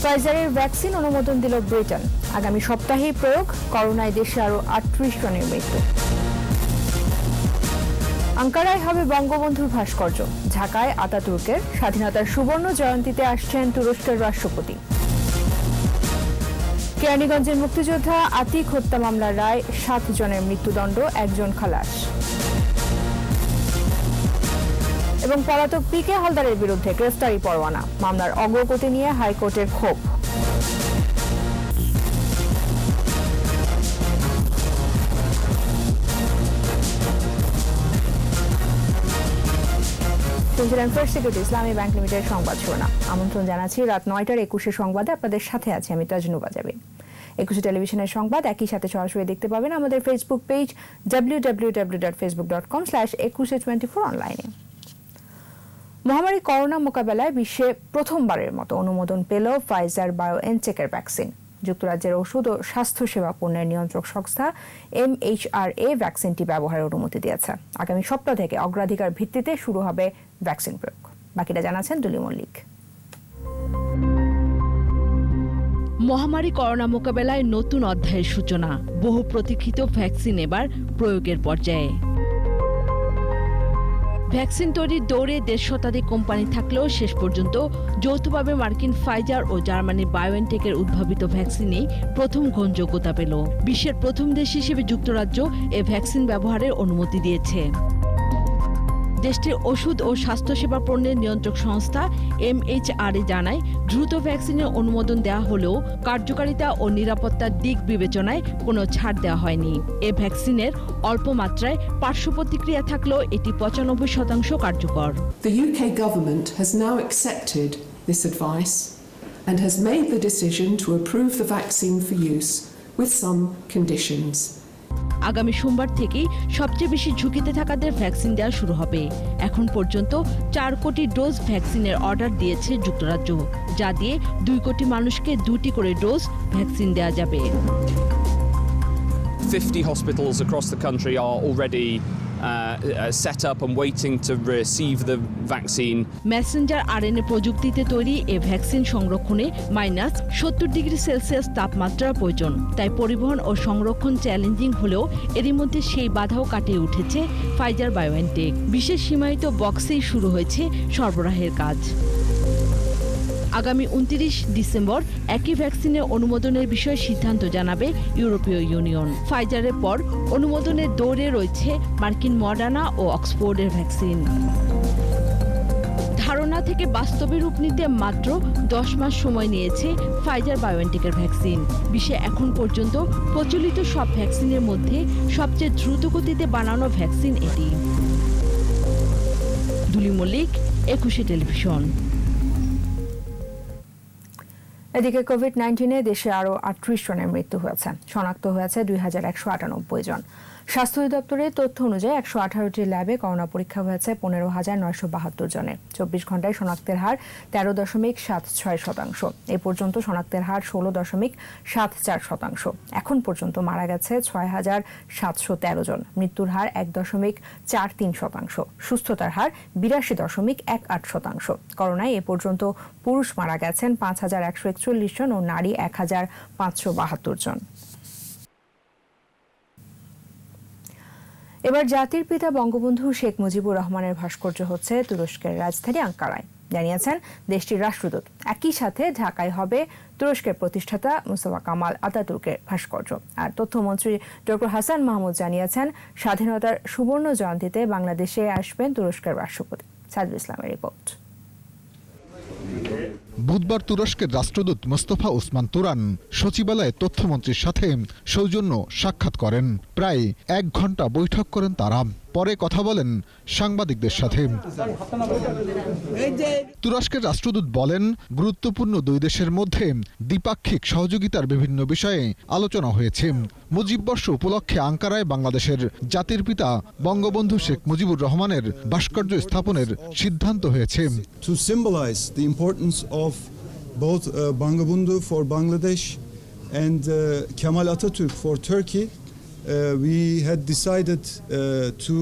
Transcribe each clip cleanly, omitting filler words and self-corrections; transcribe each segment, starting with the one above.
ফাইজারের vaccine অনুমোদন দিল Britain. আগামী সপ্তাহেই প্রয়োগ। করোনায় দেশে আরও 38 জনের মৃত্যু। আঙ্কারায় হবে বঙ্গবন্ধুর ভাস্কর্য। ঢাকায় আতাতুর্কের স্বাধীনতার সুবর্ণ জয়ন্তীতে আসছেন তুরস্কের রাষ্ট্রপতি। কেরানীগঞ্জের মুক্তিযোদ্ধা আতিক হত্যা মামলার রায়, 7 জনের মৃত্যুদণ্ড, 1 জন খালাস। এবং পলাতক পিকে হালদারের বিরুদ্ধে গ্রেফতারি পরোয়ানা। মামলার অগ্রগতি নিয়ে হাইকোর্টের ক্ষোভ। ফার্স্ট সিকিউরিটি ইসলামী ব্যাংক লিমিটেড সংবাদ শিরোনাম। আমন্ত্রণ জানাচ্ছি রাত 9টার 21 সংবাদে। আপনাদের সাথে আছি আমি তাজনুবা জাবিন। 21 টেলিভিশনের সংবাদ একই সাথে সরাসরি দেখতে পাবেন আমাদের ফেসবুক পেজ www.facebook.com/2124 অনলাইনে। মহামারী করোনা মোকাবেলায় বিশ্বে প্রথমবারের মতো অনুমোদন পেল ফাইজার বায়োএনটেকের ভ্যাকসিন। যুক্তরাজ্যের ওষুধ ও স্বাস্থ্যসেবা পণ্যের নিয়ন্ত্রক সংস্থা MHRA ভ্যাকসিনটি ব্যবহারের অনুমতি দিয়েছে। আগামী সপ্তাহ থেকে অগ্রাধিকার ভিত্তিতে শুরু হবে ভ্যাকসিন প্রয়োগ। বাকিটা জানাচ্ছেন দুলি মল্লিক। মহামারী করোনা মোকাবেলায় নতুন অধ্যায়ের সূচনা। বহু প্রতীক্ষিত ভ্যাকসিন এবার প্রয়োগের পর্যায়ে। ভ্যাকসিন তৈরির দৌড়ে 1.5 শতাধিক কোম্পানি থাকলেও শেষ পর্যন্ত যৌথভাবে মার্কিন ফাইজার ও জার্মানির বায়োএনটেকের উদ্ভাবিত ভ্যাকসিনেই প্রথম গ্রহণযোগ্যতা পেল। বিশ্বের প্রথম দেশ হিসেবে যুক্তরাজ্য এ ভ্যাকসিন ব্যবহারের অনুমতি দিয়েছে। দেশটির ওষুধ ও স্বাস্থ্যসেবা পণ্যের নিয়ন্ত্রক সংস্থা MHRA জানায়, দ্রুত ভ্যাকসিনের অনুমোদন দেওয়া হলেও কার্যকারিতা ও নিরাপত্তার দিক বিবেচনায় কোনো ছাড় দেওয়া হয়নি। এ ভ্যাকসিনের অল্প মাত্রায় পার্শ্ব প্রতিক্রিয়া থাকলেও এটি 95% কার্যকর। The UK government has now accepted this advice and has made the decision to approve the vaccine for use with some conditions. আগামী সোমবার থেকেই সবচেয়ে বেশি ঝুঁকিতে থাকাদের ভ্যাকসিন দেওয়া শুরু হবে। এখন পর্যন্ত 4 কোটি ডোজ ভ্যাকসিনের অর্ডার দিয়েছে যুক্তরাজ্য, যা দিয়ে 2 কোটি মানুষকে 2টি করে ডোজ ভ্যাকসিন দেওয়া যাবে। 50 hospitals across the country are already set up and waiting to receive the vaccine. Messenger RNA প্রযুক্তিতে তৈরি এ ভ্যাকসিন সংরক্ষণে -70°C তাপমাত্রার প্রয়োজন। তাই পরিবহন ও সংরক্ষণ চ্যালেঞ্জিং হলেও এরই মধ্যে সেই বাধাও কাটিয়ে উঠেছে ফাইজার বায়োএনটেক। বিশেষ সীমায়িত বক্সেই শুরু হয়েছে সরবরাহের কাজ। আগামী 29 ডিসেম্বর একই ভ্যাকসিনের অনুমোদনের বিষয়ে সিদ্ধান্ত জানাবে ইউরোপীয় ইউনিয়ন। ফাইজারের পর অনুমোদনের দৌড়ে রয়েছে মার্কিন মডার্না ও অক্সফোর্ডের ভ্যাকসিন। ধারণা থেকে বাস্তবে রূপ নিতে মাত্র 10 মাস সময় নিয়েছে ফাইজার বায়োএনটেকের ভ্যাকসিন। বিশ্বে এখন পর্যন্ত প্রচলিত সব ভ্যাকসিনের মধ্যে সবচেয়ে দ্রুত গতিতে বানানো ভ্যাকসিন এটি। দুলি মল্লিক, 21 টেলিভিশন। এদিকে কোভিড-19 দেশে আরও 38 জনের মৃত্যু হয়েছে। শনাক্ত হয়েছে 2198 জন। স্বাস্থ্য অধিদপ্তরের তথ্য অনুযায়ী 118টি ল্যাবে করোনা পরীক্ষা হয়েছে 15,972 জনের। 24 ঘন্টায় শনাক্তের হার 13.76%। এ পর্যন্ত শনাক্তের হার 16.74%। এখন পর্যন্ত মারা গেছে 6,713 জন। মৃত্যুর হার 1.43%। সুস্থতার হার 82.18%। করোনায় এ পর্যন্ত পুরুষ মারা গেছেন 5,141 জন ও নারী 1,572 জন। এবার জাতির পিতা বঙ্গবন্ধু শেখ মুজিবুর রহমানের ভাস্কর্য হচ্ছে তুরস্কের রাজধানী আঙ্কারায়, জানিয়েছেন দেশটির রাষ্ট্রদূত। একই সাথে ঢাকায় হবে তুরস্কের প্রতিষ্ঠাতা মুস্তাফা কামাল আতাতুর্কের ভাস্কর্য। আর তথ্যমন্ত্রী ডক্টর হাসান মাহমুদ জানিয়েছেন, স্বাধীনতার সুবর্ণ জয়ন্তীতে বাংলাদেশে আসবেন তুরস্কের রাষ্ট্রপতি। সাদুল ইসলামের রিপোর্ট। বুধবার তুরস্কের রাষ্ট্রদূত মোস্তফা ওসমান তুরান সচিবালয়ে তথ্যমন্ত্রীর সাথে সৌজন্য সাক্ষাৎ করেন। প্রায় 1 ঘন্টা বৈঠক করেন তারা। পরে কথা বলেন সাংবাদিকদের সাথে। তুরস্কের রাষ্ট্রদূত বলেন, গুরুত্বপূর্ণ 2 দেশের মধ্যে দ্বিপাক্ষিক সহযোগিতার বিভিন্ন বিষয়ে আলোচনা হয়েছে। মুজিববর্ষ উপলক্ষে আঙ্কারায় বাংলাদেশের জাতির পিতা বঙ্গবন্ধু শেখ মুজিবুর রহমানের ভাস্কর্য স্থাপনের সিদ্ধান্ত হয়েছে। To symbolize the importance of both Bangabandhu for Bangladesh and Kemal Atatürk for Turkey, we had decided to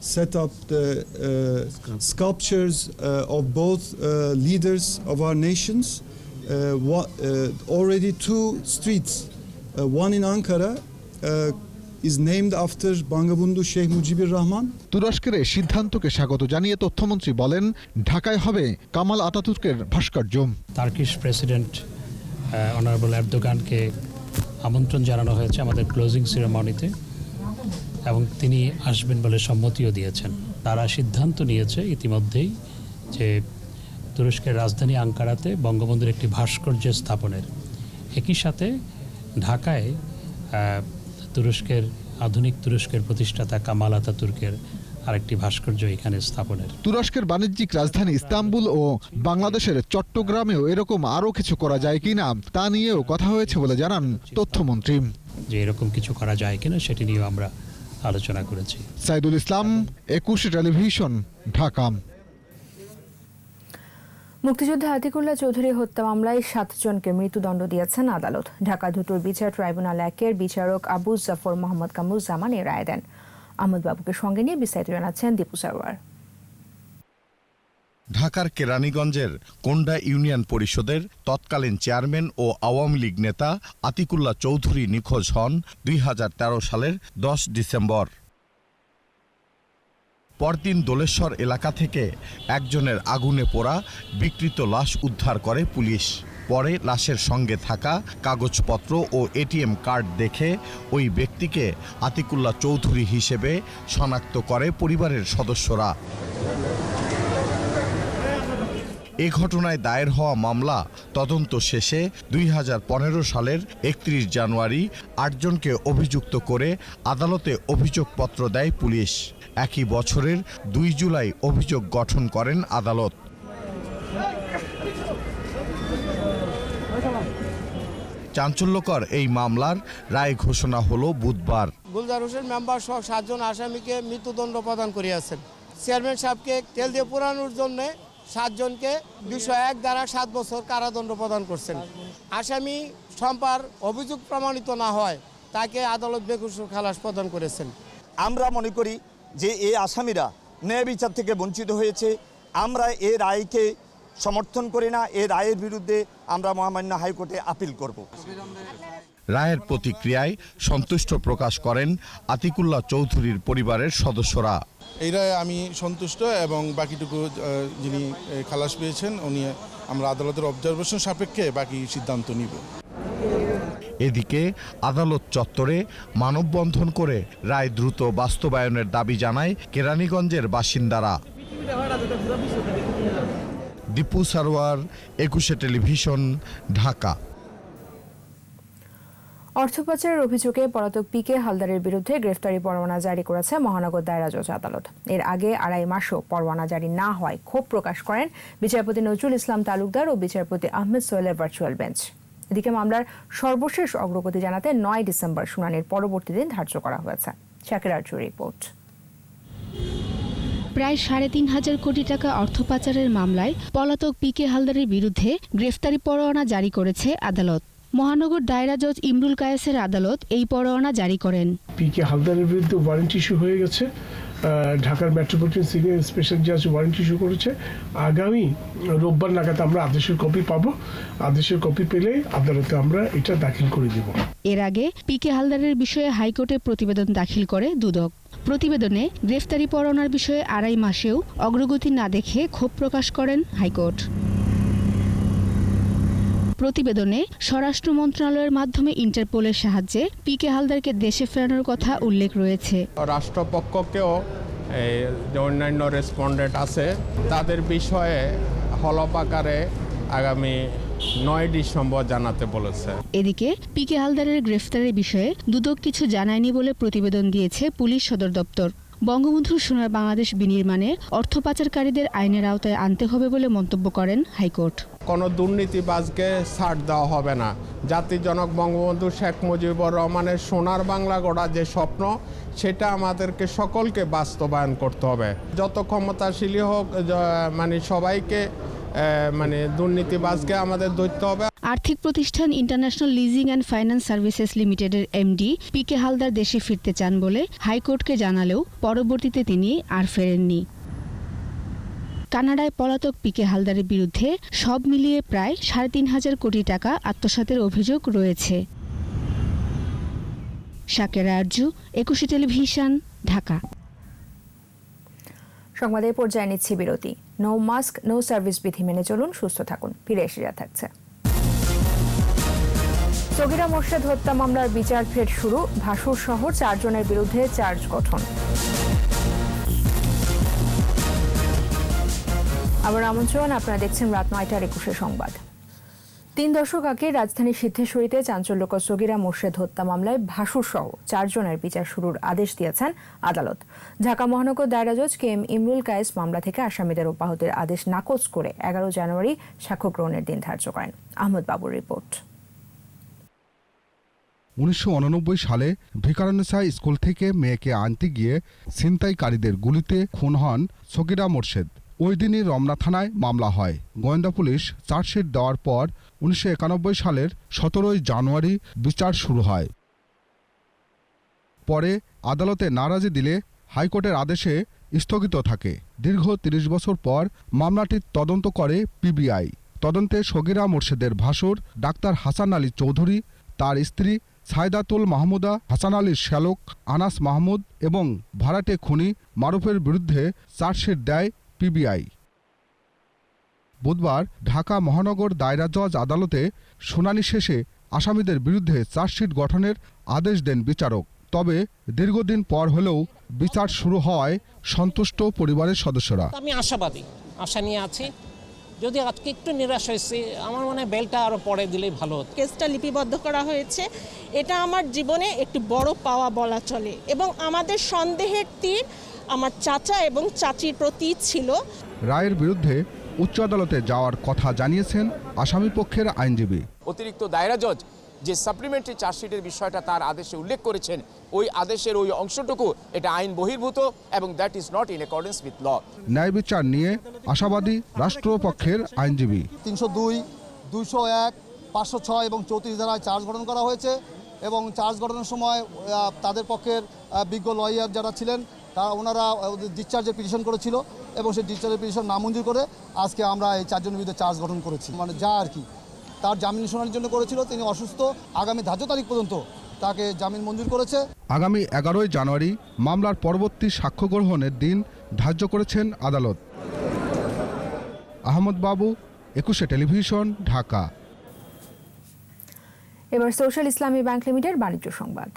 set up the sculptures of both leaders of our nations already 2 streets, one in Ankara is named after Bangabandhu Sheikh Mujibur Rahman. তুরস্কের এই সিদ্ধান্তকে স্বাগত জানিয়ে তথ্যমন্ত্রী বলেন, ঢাকায় হবে কামাল আতাতুর্কের ভাস্কর্য। টার্কিশ প্রেসিডেন্ট অনারেবল এরদোগানকে আমন্ত্রণ জানানো হয়েছে আমাদের ক্লোজিং সেরেমনিতে এবং তিনি আসবেন বলে সম্মতিও দিয়েছেন। তারা সিদ্ধান্ত নিয়েছে ইতিমধ্যেই যে তুরস্কের রাজধানী আঙ্কারাতে বঙ্গবন্ধুর একটি ভাস্কর্য স্থাপনের, একই সাথে ঢাকায় আধুনিক তুরস্কের প্রতিষ্ঠাতা কামাল আতাতুর্কের আরেকটি ভাস্কর্য এখানে স্থাপনের। তুরস্কের বাণিজ্যিক রাজধানী ইস্তাম্বুল ও বাংলাদেশের চট্টগ্রামেও এরকম আরও কিছু করা যায় কিনা তা নিয়েও কথা হয়েছে বলে জানান তথ্যমন্ত্রী। যে এরকম কিছু করা যায় কিনা সেটি নিয়েও আমরা আলোচনা করেছি। সাইদুল ইসলাম, 21 টেলিভিশন, ঢাকা। মুক্তিযোদ্ধা আতিকুল্লাহ চৌধুরী হত্যা মামলায় 7 জনকে মৃত্যুদণ্ড দিয়েছেন আদালত। ঢাকা দুটোর বিচার ট্রাইব্যুনাল 1-এর বিচারক আবু জাফর মোহাম্মদ কামরুজ্জামান এই রায় দেন। আহমদ বাবুকে সঙ্গে নিয়ে বিস্তারিত জানাচ্ছেন দীপু সারওয়ার। ঢাকার কেরানীগঞ্জের কোন্ডা ইউনিয়ন পরিষদের তৎকালীন চেয়ারম্যান ও আওয়ামী লীগ নেতা আতিকুল্লাহ চৌধুরী নিখোঁজ হন 2013 সালের 10 ডিসেম্বর। পরদিন দোলেশ্বর এলাকা থেকে একজনের আগুনে পোড়া বিকৃত লাশ উদ্ধার করে পুলিশ। পরে লাশের সঙ্গে থাকা কাগজপত্র ও এটিএম কার্ড দেখে ওই ব্যক্তিকে আতিকুল্লাহ চৌধুরী হিসেবে শনাক্ত করে পরিবারের সদস্যরা। এ ঘটনায় দায়ের হওয়া মামলা তদন্ত শেষে 2015 সালের 31 জানুয়ারি 8 জনকে অভিযুক্ত করে আদালতে অভিযোগপত্র দেয় পুলিশ। একই বছরের 2 জুলাই অভিযোগ গঠন করেন আদালত। চাঞ্চল্যকর এই মামলার রায় ঘোষণা হলো বুধবার। গুলজার হোসেন মেম্বার সহ 7 জন আসামিকে মৃত্যুদণ্ড প্রদান করিয়াছেন। চেয়ারম্যান সাহেবকে তেল দিয়ে পোড়ানোর জন্য 7 জনকে 201 ধারা 7 বছর কারাদণ্ড প্রদান করছেন। আসামি সম্পার অভিযোগ প্রমাণিত না হয় তাকে আদালত বেকসুর খালাস প্রদান করেছেন। আমরা মনে করি যে এই আসামিরা ন্যায় বিচার থেকে বঞ্চিত হয়েছে। আমরা এই রায়কে সমর্থন করি না। এই রায়ের বিরুদ্ধে আমরা মহামান্য হাইকোর্টে আপিল করব। রায়ের প্রতিক্রিয়ায় সন্তুষ্ট প্রকাশ করেন আতিকুল্লাহ চৌধুরীর পরিবারের সদস্যরা। এই রায়ে আমি সন্তুষ্ট এবং বাকিটুকু যিনি খালাস পেয়েছেন উনি আমরা আদালতের অবজারভেশন সাপেক্ষে বাকি সিদ্ধান্ত নিব। এদিকে আদালত চত্বরে মানববন্ধন করে রায় দ্রুত বাস্তবায়নের দাবি জানায় কেরানীগঞ্জের বাসিন্দারা। দীপু সারওয়ার, 21 টেলিভিশন, ঢাকা। অর্থ পাচারের অভিযোগে পলাতক পিকে হালদারের বিরুদ্ধে গ্রেফতারি পরোয়ানা জারি করেছে মহানগর দায়রা জজ আদালত। এর আগে 2.5 মাসও পরোয়ানা জারি না হয় ক্ষোভ প্রকাশ করেন বিচারপতি নজরুল ইসলাম তালুকদার ও বিচারপতি আহমেদ সোহেলের ভার্চুয়াল বেঞ্চ। এদিকে মামলার সর্বশেষ অগ্রগতি জানাতে 9 ডিসেম্বর শুনানির পরবর্তী দিন ধার্য করা হয়েছে। শাকির আরজুর রিপোর্ট। প্রায় 3.5 কোটি টাকা অর্থ পাচারের মামলায় পলাতক পিকে হালদারের বিরুদ্ধে গ্রেফতারি পরোয়ানা জারি করেছে আদালত। মহানগর দায়রা জজ ইমরুল কায়েসের আদালত এই পরোয়ানা জারি করেন। পিকে হালদারের বিরুদ্ধে ওয়ারেন্ট ইস্যু হয়ে গেছে। ঢাকার মেট্রোপলিটন সিনিয়র স্পেশাল জাজ ওয়ারেন্ট ইস্যু করেছে। আগামী রোববার নাগাদ আমরা আদেশের কপি পাবো। আদেশের কপি পেলে আদালতে আমরা এটা দাখিল করে দেব। এর আগে পিকে হালদারের বিষয়ে হাইকোর্টে প্রতিবেদন দাখিল করে দুদক। প্রতিবেদনে গ্রেফতারি পরোয়ানার বিষয়ে 2.5 মাসেও অগ্রগতি না দেখে ক্ষোভ প্রকাশ করেন হাইকোর্ট। প্রতিবেদনে স্বরাষ্ট্র মন্ত্রণালয়ের মাধ্যমে ইন্টারপোলের সাহায্যে পিকে হালদারকে দেশে ফেরানোর কথা উল্লেখ রয়েছে। রাষ্ট্রপক্ষকেও যে অন্যান্য রেসপন্ডেন্ট আছে তাদের বিষয়ে হলফ আকারে আগামী 9 ডিসেম্বর জানাতে বলেছে। এদিকে পিকে হালদারের গ্রেফতারের বিষয়ে দুদক কিছু জানায়নি বলে প্রতিবেদন দিয়েছে পুলিশ সদর দপ্তর। বঙ্গবন্ধুর সোনার বাংলাদেশ বিনির্মাণে অর্থ পাচারকারীদের আইনের আওতায় আনতে হবে বলে মন্তব্য করেন হাইকোর্ট। কোনো দুর্নীতিবাজকে ছাড় দেওয়া হবে না। জাতির জনক বঙ্গবন্ধু শেখ মুজিবুর রহমানের সোনার বাংলা গড়া যে স্বপ্ন সেটা আমাদেরকে সকলকে বাস্তবায়ন করতে হবে। যত ক্ষমতাশীলই হোক সবাইকে দুর্নীতিবাজকে আমাদের ধরতে হবে। আর্থিক প্রতিষ্ঠান international leasing and finance services লিমিটেডের এমডি পিকে হালদার দেশে ফিরতে চান বলে হাইকোর্টকে জানালেও পরবর্তীতে তিনি আর ফেরেননি। কানাডায় পলাতক পিকে হালদারের বিরুদ্ধে সব মিলিয়ে প্রায় ৩৫০০ কোটি টাকা আত্মসাতের অভিযোগ রয়েছে। শাকেরা আরজু, ২১ টেলিভিশন, ঢাকা। সংবাদে পর্যায়ে নিচ্ছি বিরতি। নো মাস্ক নো সার্ভিস বিধি মেনে চলুন, সুস্থ থাকুন। ফিরে এসে যা থাকছে। সগীরা মোর্শেদ হত্যা মামলার বিচার ফের শুরু। ভাসুর সহ 4 জনের বিরুদ্ধে চার্জ গঠন। আবার আমন্ত্রণ, আপনারা দেখছেন রাত 9টার 21 সংবাদ। 3 দশক আগে রাজধানীর সিদ্ধেশ্বরীতে চাঞ্চল্যকর সগীরা মোর্শেদ হত্যা মামলায় ভাসুর সহ 4 জনের বিচার শুরুর আদেশ দিয়েছেন আদালত। ঢাকা মহানগর দায়রা জজ কে এম ইমরুল কায়েস মামলা থেকে আসামিদের অব্যাহতির আদেশ নাকচ করে 11 জানুয়ারি সাক্ষ্য গ্রহণের দিন ধার্য করেন। আহমদ বাবুর রিপোর্ট। 1989 সালে ভিকারুন্নিসা স্কুল থেকে মেয়েকে আনতে গিয়ে ছিনতাইকারীদের গুলিতে খুন হন সগীরা মোর্শেদ। ওই দিনই রমনা থানায় মামলা হয়। গোয়েন্দা পুলিশ চার্জশিট দেওয়ার পর 1991 সালের 17 জানুয়ারি বিচার শুরু হয়। পরে আদালতে নারাজি দিলে হাইকোর্টের আদেশে স্থগিত থাকে। দীর্ঘ 30 বছর পর মামলাটির তদন্ত করে পিবিআই। তদন্তে সগীরা মোর্শেদের ভাসুর ডাক্তার হাসান আলী চৌধুরী, তার স্ত্রী সাইদাতুল মাহমুদা, হাসান আলীর শ্যালক আনাস মাহমুদ এবং ভাড়াটে খুনি মারুফের বিরুদ্ধে চার্জশিট দেয় পিবিআই। বুধবার ঢাকা মহানগর দায়রা জজ আদালতে শুনানি শেষে আসামিদের বিরুদ্ধে চার্জশিট গঠনের আদেশ দেন বিচারক। তবে দীর্ঘদিন পর হলেও বিচার শুরু হওয়ায় সন্তুষ্ট পরিবারের সদস্যরা। আমি আশাবাদী, আশা নিয়ে আছি। যদি আজকে একটু নিরাশ হয়েছে, আমার মনে হয় বেলটা আরও পরে দিলেই ভালো হতো। কেসটা লিপিবদ্ধ করা হয়েছে, এটা আমার জীবনে একটি বড় পাওয়া বলা চলে। এবং আমাদের সন্দেহের তীর আমার চাচা এবং চাচির প্রতি ছিল। রায়ের বিরুদ্ধে উচ্চ আদালতে যাওয়ার কথা জানিয়েছেন আসামি পক্ষের আইনজীবী। অতিরিক্ত দায়রা জজ যে সাপ্লিমেন্টারি চার্জশিটের বিষয়টা তার আদেশে উল্লেখ করেছেন, ওই আদেশের ওই অংশটুকু এটা আইন বহির্ভূত এবং that is not in accordance with law. ন্যায় বিচার নিয়ে আশাবাদী রাষ্ট্রপক্ষের আইনজীবী। 302, 201, 506 এবং 34 ধারায় চার্জ গঠন করা হয়েছে এবং চার্জ গঠনের সময় তাদের পক্ষের বিজ্ঞ লয়ার যারা ছিলেন ওনারা ডিসচার্জের পিটিশন করেছিল এবং সেই ডিসচার্জের পিটিশন নামঞ্জুর করে আজকে আমরা এই 4 জনের বিরুদ্ধে চার্জ গঠন করেছি। মানে যা আর কি তার জামিন শুনানির জন্য করেছিল, তিনি অসুস্থ, আগামী ধার্য তারিখ পর্যন্ত তাকে জামিন মঞ্জুর করেছে। আগামী 11 জানুয়ারি মামলার পরবর্তী সাক্ষ্য গ্রহণের দিন ধার্য করেছেন আদালত। আহমদ বাবু, 21 টেলিভিশন, ঢাকা। এবার সোশ্যাল ইসলামী ব্যাংক লিমিটেড বাণিজ্য সংবাদ।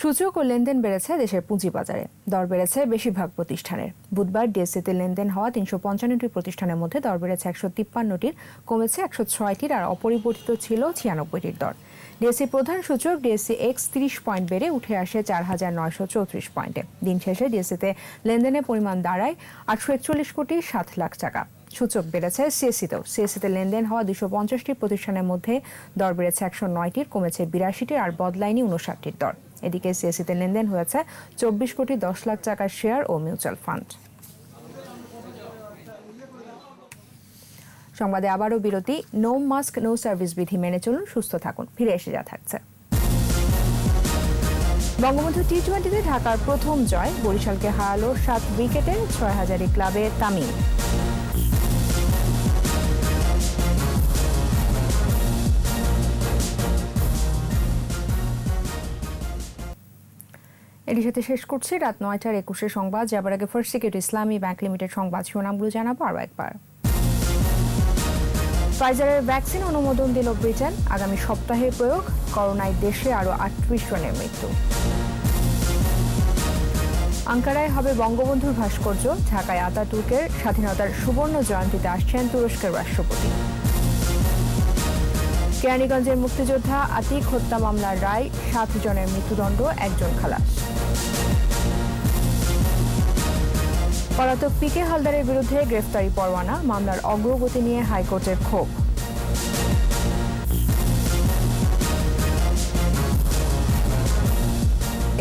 সূচক ও লেনদেন বেড়েছে দেশের পুঁজিবাজারে। দর বেড়েছে বেশিরভাগ প্রতিষ্ঠানের। বুধবার ডিএসসিতে লেনদেন হওয়া 355টি প্রতিষ্ঠানের মধ্যে দর বেড়েছে 153টির, কমেছে 106টির, আর অপরিবর্তিত ছিল 96টির দর। ডিএসসি প্রধান সূচক ডিএসসি এক্স 30 পয়েন্ট বেড়ে উঠে আসে 4934 পয়েন্টে। দিন শেষে ডিএসসিতে লেনদেনের পরিমাণ দাঁড়ায় 841 কোটি 7 লাখ টাকা। সূচক বেড়েছে সিএসসিতেও। সিএসসিতে লেনদেন হওয়া 250টি প্রতিষ্ঠানের মধ্যে দর বেড়েছে 109টির, কমেছে 82টির, আর বদলায়নি 59টির দর। এদিকে সিএসসিতে লেনদেন হয়েছে 24 কোটি 10 লাখ টাকার শেয়ার ও মিউচুয়াল ফান্ড। সংবাদে আবারও বিরতি। নো মাস্ক নো সার্ভিস বিধি মেনে চলুন, সুস্থ থাকুন। ফিরে এসে যা থাকছে। বঙ্গবন্ধু টি-20তে ঢাকার প্রথম জয়। বরিশালকে হারালো 7 উইকেটে 6000 ক্লাবে তামিম। এর সাথে শেষ করছি রাত 9টার 21 সংবাদ। যাবার আগে ফার্স্ট সিকিউরিটি ইসলামী ব্যাংক লিমিটেড সংবাদ শিরোনামগুলো জানাবো আরও একবার। ফাইজারের ভ্যাকসিন অনুমোদন দিল ব্রিটেন। আগামী সপ্তাহে প্রয়োগ। করোনায় দেশে আরও 38 জনের মৃত্যু। আঙ্কারায় হবে বঙ্গবন্ধুর ভাস্কর্য। ঢাকায় আতাতুর্কের স্বাধীনতার সুবর্ণ জয়ন্তীতে আসছেন তুরস্কের রাষ্ট্রপতি। কেরানীগঞ্জের মুক্তিযোদ্ধা আতিক হত্যা মামলার রায়, 7 জনের মৃত্যুদণ্ড, 1 জন খালাস। পলাতক পিকে হালদারের বিরুদ্ধে গ্রেফতারি পরোয়ানা। মামলার অগ্রগতি নিয়ে হাইকোর্টের ক্ষোভ।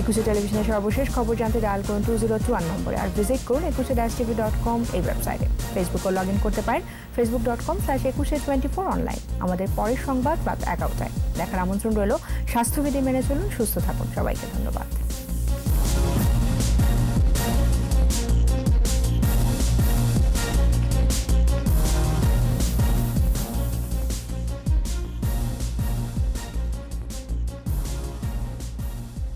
একুশে টেলিভিশনের সর্বশেষ খবর জানতে ডায়াল করুন 2021 নম্বরে আর ভিজিট করুন ekushe-tv.com এই ওয়েবসাইটে। ফেসবুকে লগ ইন করতে পারেন facebook.com/ekushe24 অনলাইন। আমাদের পরের সংবাদ রাত 11টায় দেখার আমন্ত্রণ রইল। স্বাস্থ্যবিধি মেনে চলুন, সুস্থ থাকুন। সবাইকে ধন্যবাদ।